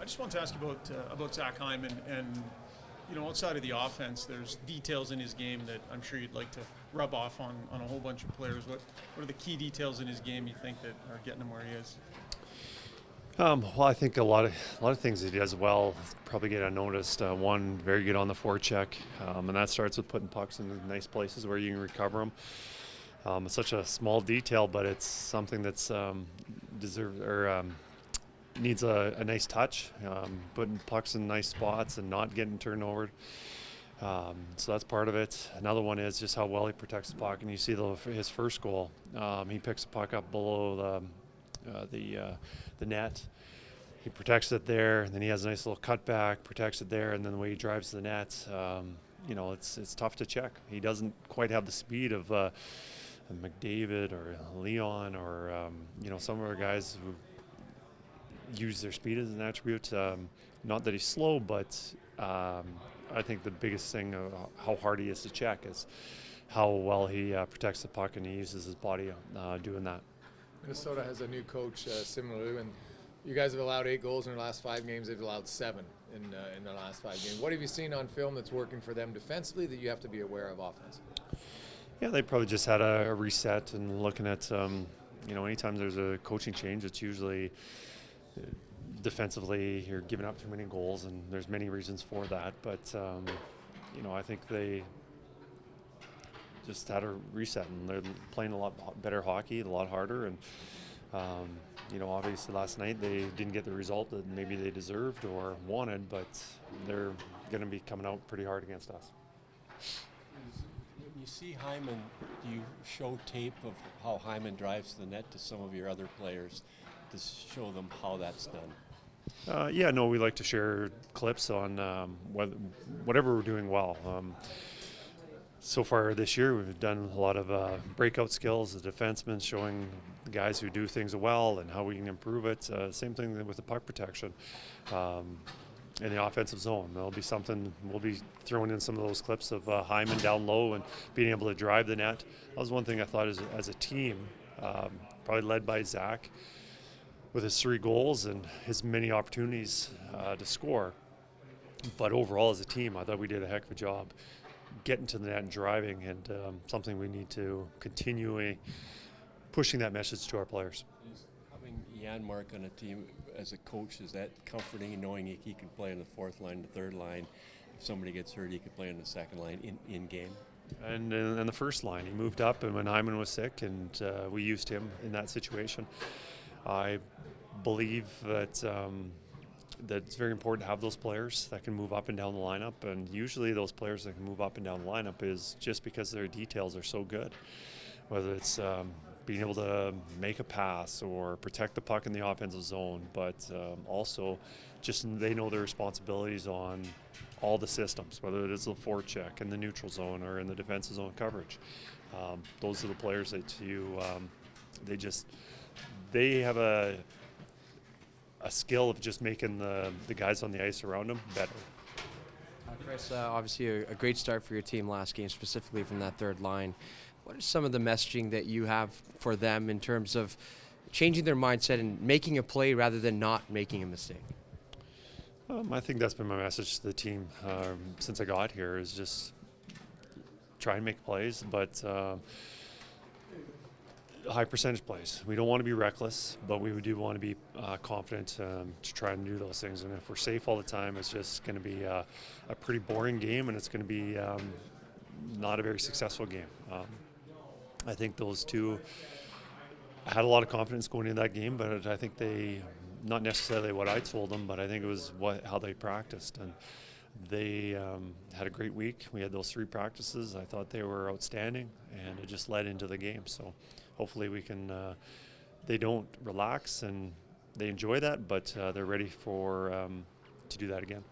I just wanted to ask you about Zach Hyman, and outside of the offense, there's details in his game that I'm sure you'd like to rub off on a whole bunch of players. What are the key details in his game you think that are getting him where he is? Well, I think a lot of things he does well probably get unnoticed. One, very good on the forecheck, and that starts with putting pucks in nice places where you can recover them. It's such a small detail, but it's something that's needs a nice touch. Putting pucks in nice spots and not getting turned over. So that's part of it. Another one is just how well he protects the puck, and you see his first goal. He picks the puck up below the net. He protects it there, and then he has a nice little cutback, protects it there, and then the way he drives to the net, it's tough to check. He doesn't quite have the speed of McDavid or Leon or some of our guys who use their speed as an attribute. Not that he's slow, but I think the biggest thing of how hard he is to check is how well he protects the puck, and he uses his body doing that. Minnesota has a new coach, similarly, and you guys have allowed 8 goals in their last 5 games. They've allowed 7 in the last 5 games. What have you seen on film that's working for them defensively that you have to be aware of offensively? Yeah, they probably just had a reset and looking at, anytime there's a coaching change, it's usually defensively you're giving up too many goals, and there's many reasons for that. But, I think they just had a reset, and they're playing a lot better hockey, a lot harder, and obviously last night they didn't get the result that maybe they deserved or wanted, but they're going to be coming out pretty hard against us. When you see Hyman, do you show tape of how Hyman drives the net to some of your other players to show them how that's done? We like to share clips on whatever we're doing well. So far this year, we've done a lot of breakout skills as defensemen, showing the guys who do things well and how we can improve it. Same thing with the puck protection in the offensive zone. There'll be something, we'll be throwing in some of those clips of Hyman down low and being able to drive the net. That was one thing I thought as a team, probably led by Zach, with his 3 goals and his many opportunities to score. But overall as a team, I thought we did a heck of a job getting to the net and driving, and something we need to continue pushing that message to our players. Having Janmark on a team as a coach, is that comforting, knowing he can play on the 4th line, the 3rd line? If somebody gets hurt, he can play on the 2nd line in game? And in the 1st line, he moved up, and when Hyman was sick, and we used him in that situation. I believe that it's very important to have those players that can move up and down the lineup, and usually those players that can move up and down the lineup is just because their details are so good, whether it's being able to make a pass or protect the puck in the offensive zone, but also just they know their responsibilities on all the systems, whether it is the forecheck in the neutral zone or in the defensive zone coverage. Those are the players that they have a skill of just making the guys on the ice around them better. Kris, obviously a great start for your team last game, specifically from that 3rd line. What is some of the messaging that you have for them in terms of changing their mindset and making a play rather than not making a mistake? I think that's been my message to the team since I got here, is just try and make plays, but high percentage plays. We don't want to be reckless, but we do want to be confident to try and do those things. And if we're safe all the time, it's just going to be a pretty boring game, and it's going to be not a very successful game. I think those two had a lot of confidence going into that game, but I think they, not necessarily what I told them, but I think it was how they practiced. And they had a great week. We had those 3 practices. I thought they were outstanding, and it just led into the game. So hopefully we can, they don't relax and they enjoy that, but they're ready to do that again.